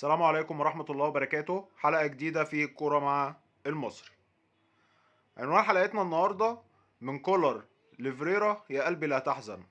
السلام عليكم ورحمة الله وبركاته. حلقة جديدة في الكورة مع المصري. عنوان حلقتنا النهاردة: من كولر لفريرا يا قلبي لا تحزن.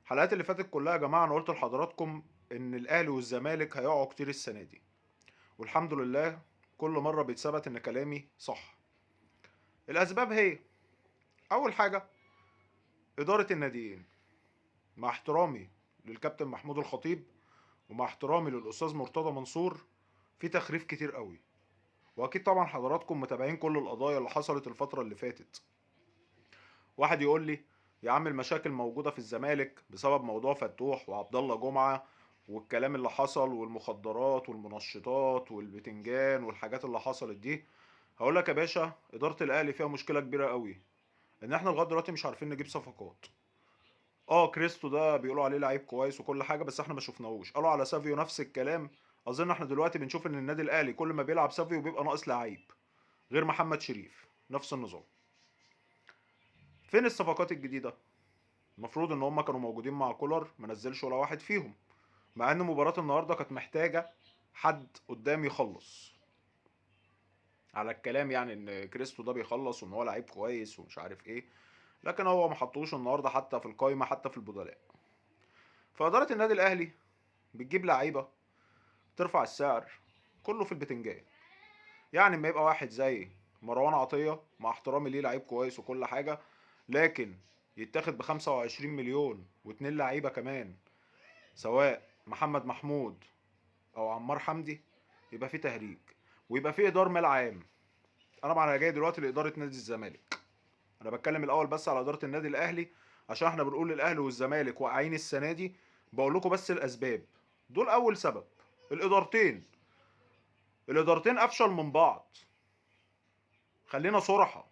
الحلقات اللي فاتت كلها يا جماعة أنا قلت لحضراتكم إن الأهلي والزمالك هيقعوا كتير السنة دي، والحمد لله كل مرة بيتثبت إن كلامي صح. الأسباب هي: أول حاجة إدارة الناديين، مع احترامي للكابتن محمود الخطيب ومع احترامي للأستاذ مرتضى منصور، في تخريف كتير قوي. واكيد طبعا حضراتكم متابعين كل القضايا اللي حصلت الفتره اللي فاتت. واحد يقول لي: يا عم المشاكل موجوده في الزمالك بسبب موضوع فتوح وعبد الله جمعه والكلام اللي حصل والمخدرات والمنشطات والبتنجان والحاجات اللي حصلت دي. هقول لك يا باشا، اداره الاهلي فيها مشكله كبيره قوي، ان احنا لغايه دلوقتي مش عارفين نجيب صفقات. كريستو ده بيقولوا عليه لعيب كويس وكل حاجه، بس احنا ما شفناهوش. قالوا على سافيو نفس الكلام. اظن احنا دلوقتي بنشوف ان النادي الاهلي كل ما بيلعب سافيو بيبقى ناقص لعيب، غير محمد شريف نفس النظام. فين الصفقات الجديده؟ المفروض ان هم كانوا موجودين مع كولر، ما نزلش ولا واحد فيهم، مع ان مباراه النهارده كانت محتاجه حد قدام يخلص. على الكلام يعني ان كريستو ده بيخلص وان هو لعيب كويس ومش عارف ايه، لكن هو ما حطوش النهارده حتى في القايمه حتى في البدلاء. فاداره النادي الاهلي بتجيب لعيبه ترفع السعر كله في البتنجان. يعني ما يبقى واحد زي مروان عطية، مع احترامي ليه لعيب كويس وكل حاجة، لكن يتاخد ب25 مليون واتنين لعيبة كمان، سواء محمد محمود او عمار حمدي، يبقى في تهريج ويبقى في ادار مال عام. انا جاي دلوقتي لاداره نادي الزمالك، انا بتكلم الاول بس على اداره النادي الاهلي، عشان احنا بنقول الاهلي والزمالك واقعين السنه دي. بقول لكم بس الاسباب دول. اول سبب: الادارتين، الادارتين افشل من بعض. خلينا صراحه،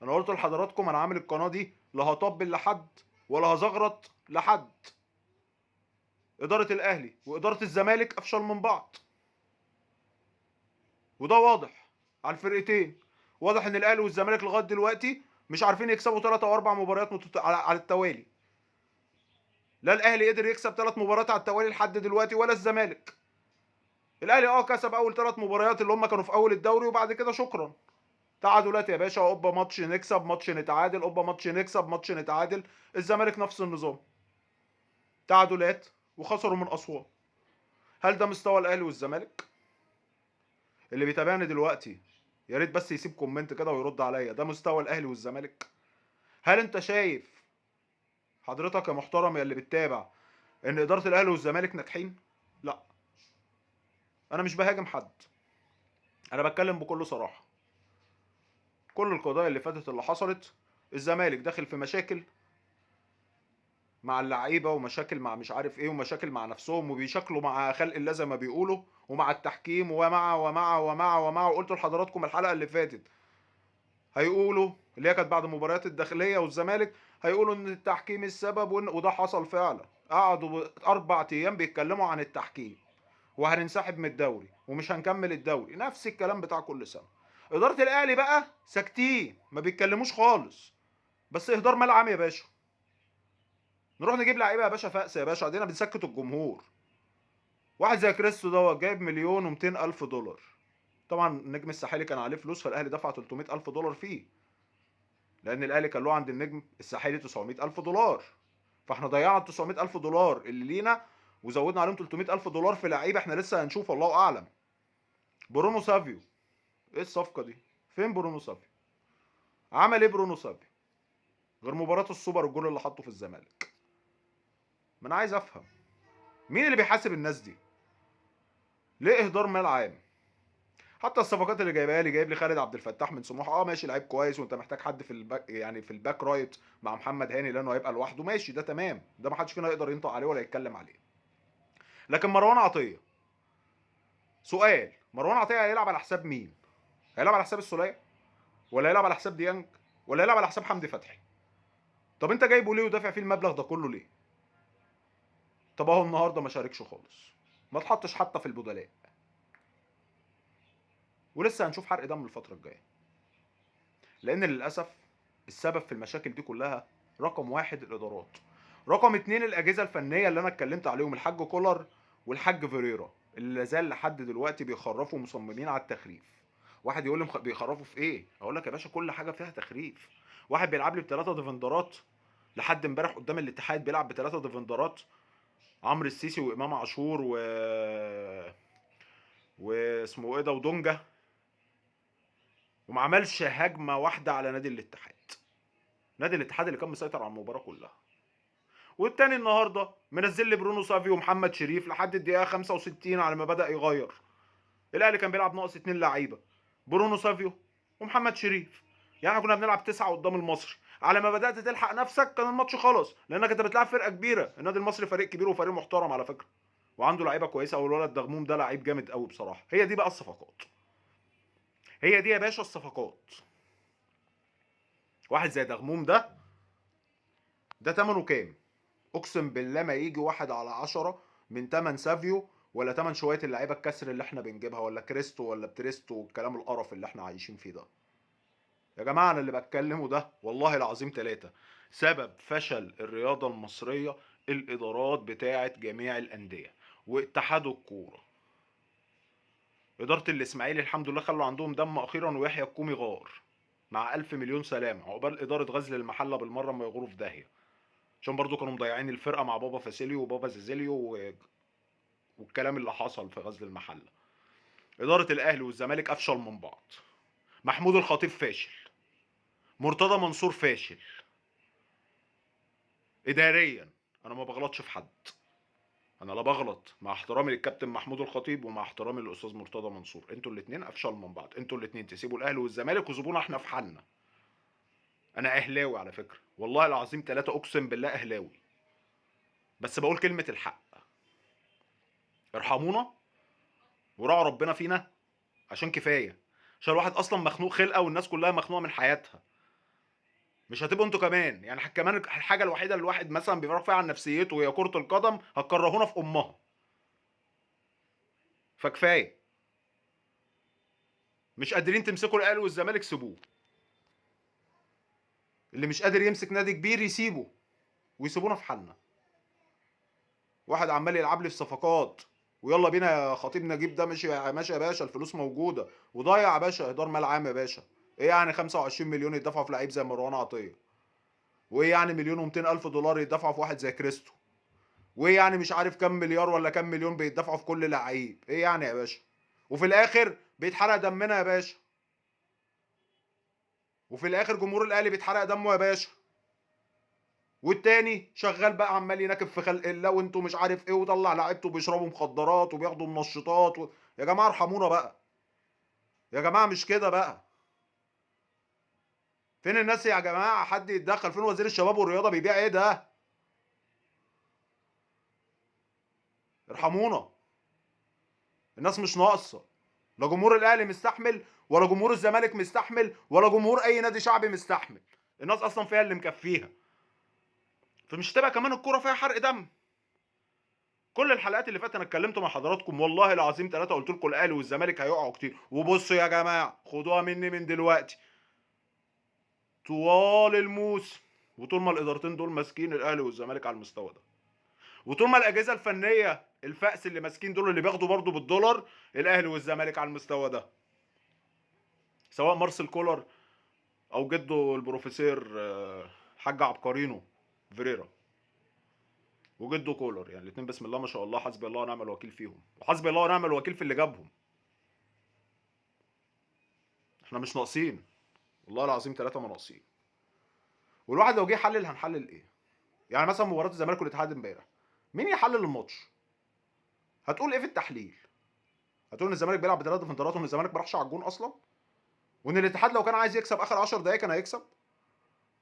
انا قلت لحضراتكم انا عامل القناه دي لا هطبل لحد ولا هزغرط لحد. اداره الاهلي واداره الزمالك افشل من بعض، وده واضح على الفرقتين. واضح ان الاهلي والزمالك لغايه دلوقتي مش عارفين يكسبوا 3 او 4 مباريات على التوالي. لا الاهلي قدر يكسب 3 مباريات على التوالي لحد دلوقتي، ولا الزمالك. الاهلي كسب اول 3 مباريات اللي هم كانوا في اول الدوري، وبعد كده شكرا. تعادلات يا باشا، اوبا ماتش نكسب ماتش نتعادل، اوبا ماتش نكسب ماتش نتعادل. الزمالك نفس النظام، تعادلات وخسروا من اسوان. هل ده مستوى الاهلي والزمالك؟ اللي بيتابعني دلوقتي يا ريت بس يسيب كومنت كده ويرد عليا، ده مستوى الاهلي والزمالك؟ هل انت شايف حضرتك يا محترم يا اللي بتتابع ان اداره الاهلي والزمالك ناجحين؟ لا. انا مش بهاجم حد، انا بتكلم بكل صراحه. كل القضايا اللي فاتت اللي حصلت، الزمالك داخل في مشاكل مع اللعيبه ومشاكل مع مش عارف ايه ومشاكل مع نفسهم وبيشكلوا مع خلق الله زي ما بيقولوا، ومع التحكيم ومع وقلت لحضراتكم الحلقه اللي فاتت، هيقولوا اللي هي كانت بعد مباريات الداخليه والزمالك، هيقولوا ان التحكيم السبب وده حصل فعلا. قعدوا 4 ايام بيتكلموا عن التحكيم وهننسحب من الدوري ومش هنكمل الدوري، نفس الكلام بتاع كل سنه. اداره الاهلي بقى ساكتين ما بيتكلموش خالص، بس اهدار مال عام يا باشا. نروح نجيب لعيبه يا باشا فاقسه يا باشا، ادينا بنسكت الجمهور. واحد زي كريستو دوت جايب 1,200,000 دولار. طبعا النجم الساحلي كان عليه فلوس، فالاهلي دفع 300,000 دولار فيه، لان الاهلي كان له عند النجم الساحلي 900,000 دولار. فاحنا ضيعنا ال 900,000 دولار اللي لينا وزودنا عليهم 300,000 دولار في لعيبه احنا لسه هنشوف الله اعلم. برونو سافيو، ايه الصفقه دي؟ فين برونو سافيو؟ عمل ايه برونو سافيو غير مباراه السوبر الجول اللي حطه في الزمالك؟ ما انا عايز افهم مين اللي بيحاسب الناس دي؟ ليه اهدار مال عام؟ حتى الصفقات اللي جايبها لي، جايب لي خالد عبد الفتاح من سموحه، ماشي لعيب كويس وانت محتاج حد في الباك، يعني في الباك رايت مع محمد هاني لانه هيبقى لوحده، ماشي ده تمام، ده ما حدش فينا يقدر ينطق عليه ولا يتكلم عليه. لكن مروان عطيه، سؤال: مروان عطيه هيلعب على حساب مين؟ هيلعب على حساب السوليه، ولا هيلعب على حساب ديانج، ولا هيلعب على حساب حمدي فتحي؟ طب انت جايبه ليه ودافع فيه المبلغ ده كله ليه؟ طب اهو النهارده ما شاركش خالص، ما اتحطش حتى في البدلاء، ولسه هنشوف حرق دم الفتره الجايه. لان للاسف السبب في المشاكل دي كلها: رقم 1 الادارات، رقم 2 الاجهزه الفنيه اللي انا اتكلمت عليهم، الحاج كولر والحاج فيريرا اللي لازال لحد دلوقتي بيخرفوا مصممين على التخريف. واحد يقول لي بيخرفوا في ايه؟ اقول لك يا باشا كل حاجه فيها تخريف. واحد بيلعب لي بثلاثه ديفندرات، لحد امبارح قدام الاتحاد بيلعب بثلاثه ديفندرات، عمرو السيسي وامام عاشور واسمه ايه ده ودونجا، وما عملش هجمه واحده على نادي الاتحاد. نادي الاتحاد اللي كان مسيطر على المباراه كلها. والتاني النهارده منزل لي برونو سافيو ومحمد شريف لحد الدقيقه 65 على ما بدأ يغير. الاهلي كان بيلعب ناقص 2 لعيبه، برونو سافيو ومحمد شريف. يعني كنا بنلعب 9 قدام المصري، على ما بدأت تلحق نفسك كان الماتش خلص، لانك انت بتلعب فرقه كبيره. النادي المصري فريق كبير وفريق محترم على فكره، وعنده لعيبه كويسه، والولد دغموم ده لعيب جامد قوي بصراحه. هي دي بقى الصفقات، هي دي يا باشا الصفقات. واحد زي دغموم ده ثمنه كام؟ اقسم بالله ما يجي 1/10 من تمن سافيو، ولا تمن شويه اللعيبه الكسر اللي احنا بنجيبها، ولا كريستو ولا بتريستو والكلام القرف اللي احنا عايشين فيه ده. يا جماعه انا اللي بتكلمه ده والله العظيم ثلاثة سبب فشل الرياضه المصريه: الادارات بتاعه جميع الانديه واتحاد الكوره. اداره الاسماعيلي الحمد لله خلوا عندهم دم اخيرا، ويحيى الكومي غار مع الف مليون سلامه، عقبال اداره غزل المحله بالمره ما يغوروا في داهيه، عشان برضو كانوا مضيعين الفرقه مع بابا فاسيليو وبابا زيزيليو والكلام اللي حصل في غزل المحله. اداره الاهلي والزمالك افشل من بعض. محمود الخطيب فاشل، مرتضى منصور فاشل اداريا. انا ما بغلطش في حد، انا لا بغلط، مع احترامي للكابتن محمود الخطيب ومع احترامي للاستاذ مرتضى منصور، انتوا الاثنين افشل من بعض. انتوا الاثنين تسيبوا الاهلي والزمالك وسيبونا احنا في حالنا. انا اهلاوي على فكره والله العظيم ثلاثة، اقسم بالله اهلاوي، بس بقول كلمه الحق. ارحمونا وراعوا ربنا فينا، عشان كفايه، عشان الواحد اصلا مخنوق خلقه والناس كلها مخنوقه من حياتها. مش هتبقوا انتوا كمان، يعني كمان الحاجه الوحيده اللي الواحد مثلا بيفرق فيها عن نفسيته وهي كره القدم هتكرهونا في امها. فكفايه. مش قادرين تمسكوا الاهلي والزمالك سيبوه. اللي مش قادر يمسك نادي كبير يسيبه ويسيبونا في حالنا. واحد عمال يلعب لي في صفقات، ويلا بينا يا خطيب نجيب ده، ماشي ماشي يا باشا، الفلوس موجوده، وضيع يا باشا ادار مال عام يا باشا. ايه يعني 25 مليون يدفعوا في لعيب زي مروان عطيه؟ وايه يعني مليون و200 الف دولار يدفعوا في واحد زي كريستو؟ وايه يعني مش عارف كام مليار ولا كام مليون بيدفعوا في كل لعيب؟ ايه يعني يا باشا؟ وفي الاخر بيتحرق دمنا يا باشا، وفي الاخر جمهور الاهلي بيتحرق دمه يا باشا، والتاني شغال بقى عمال يناكب في خلق الله وانتوا مش عارف ايه، وطلع لعيبته بيشربوا مخدرات وبياخدوا منشطات يا جماعه ارحمونا بقى، يا جماعه مش كده بقى. فين الناس يا جماعه؟ حد يتدخل. فين وزير الشباب والرياضه؟ بيبيع ايه ده؟ ارحمونا. الناس مش ناقصه، لا جمهور الاهلي مستحمل، ولا جمهور الزمالك مستحمل، ولا جمهور اي نادي شعبي مستحمل. الناس اصلا فيها اللي مكفيها، فمش تبقى كمان الكوره فيها حرق دم. كل الحلقات اللي فاتت انا اتكلمت مع حضراتكم والله العظيم ثلاثه، قلت لكم الاهلي والزمالك هيقعوا كتير. وبصوا يا جماعه خدوها مني من دلوقتي، طوال الموسم وطول ما الادارتين دول ماسكين الاهلي والزمالك على المستوى ده، وطول ما الاجهزه الفنيه الفأس اللي ماسكين دول اللي بياخدوا برضه بالدولار، الاهلي والزمالك على المستوى ده، سواء مارسيل كولر او جده البروفيسور حاج عبقرينو فيريرا، وجده كولر. يعني الاثنين بسم الله ما شاء الله، حسبي الله ونعم الوكيل فيهم، وحسبي الله ونعم الوكيل في اللي جابهم. احنا مش ناقصين والله العظيم ثلاثة، ما ناقصين. والواحد لو جه يحلل هنحلل ايه؟ يعني مثلا مباراة الزمالك والاتحاد امبارح، مين يحلل الماتش؟ هتقول ايه في التحليل؟ هتقول ان الزمالك بيلعب بثلاثة ديفندرات وان الزمالك ما راحش على الجون اصلا؟ وان الاتحاد لو كان عايز يكسب اخر 10 دقايق كان هيكسب؟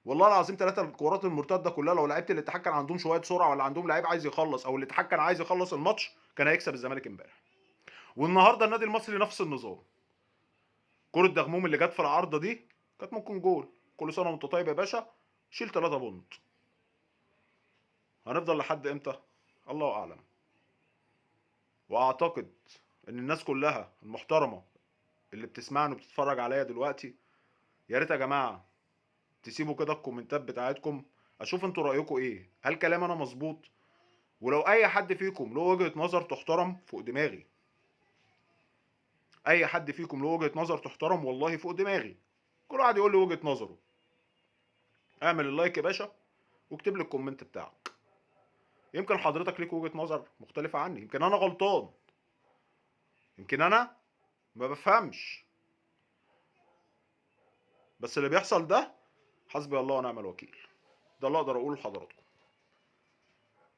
والله العظيم ثلاثة الكورات المرتدة كلها لو لعيبة الاتحاد كان عندهم شوية سرعة، ولا عندهم لعيب عايز يخلص، او الاتحاد كان عايز يخلص الماتش، كان هيكسب الزمالك امبارح. والنهارده النادي المصري نفس النظام. كرة دغموم اللي جت في العارضة دي كانت ممكن جول. كل سنة وانت طيب يا باشا، شيل 3 بونت. هنفضل لحد امتى؟ الله اعلم. واعتقد ان الناس كلها المحترمه اللي بتسمعني وبتتفرج عليا دلوقتي، يا ريت يا جماعه تسيبوا كده الكومنتات بتاعتكم، اشوف انتوا رايكم ايه. هل كلام انا مظبوط؟ ولو اي حد فيكم له وجهة نظر تحترم فوق دماغي، اي حد فيكم له وجهة نظر تحترم والله فوق دماغي، كل واحد يقول لي وجهة نظره. اعمل اللايك يا باشا واكتب لي الكومنت بتاعك. يمكن حضرتك ليك وجهة نظر مختلفة عني، يمكن انا غلطان، يمكن انا ما بفهمش، بس اللي بيحصل ده حسبي الله ونعم الوكيل. ده اللي اقدر اقوله لحضراتكم.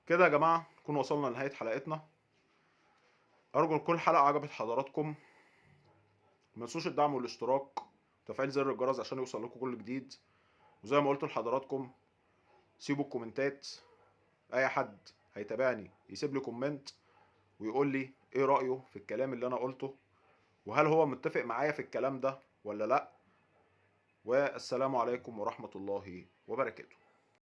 كده يا جماعة نكون وصلنا لنهاية حلقتنا. ارجو كل حلقة عجبت حضراتكم. ما تنسوش الدعم والاشتراك وتفعيل زر الجرس عشان يوصل لكم كل جديد. وزي ما قلت لحضراتكم سيبوا الكومنتات، اي حد هيتابعني يسيب لي كومنت ويقول لي ايه رأيه في الكلام اللي انا قلته، وهل هو متفق معايا في الكلام ده ولا لا. والسلام عليكم ورحمة الله وبركاته.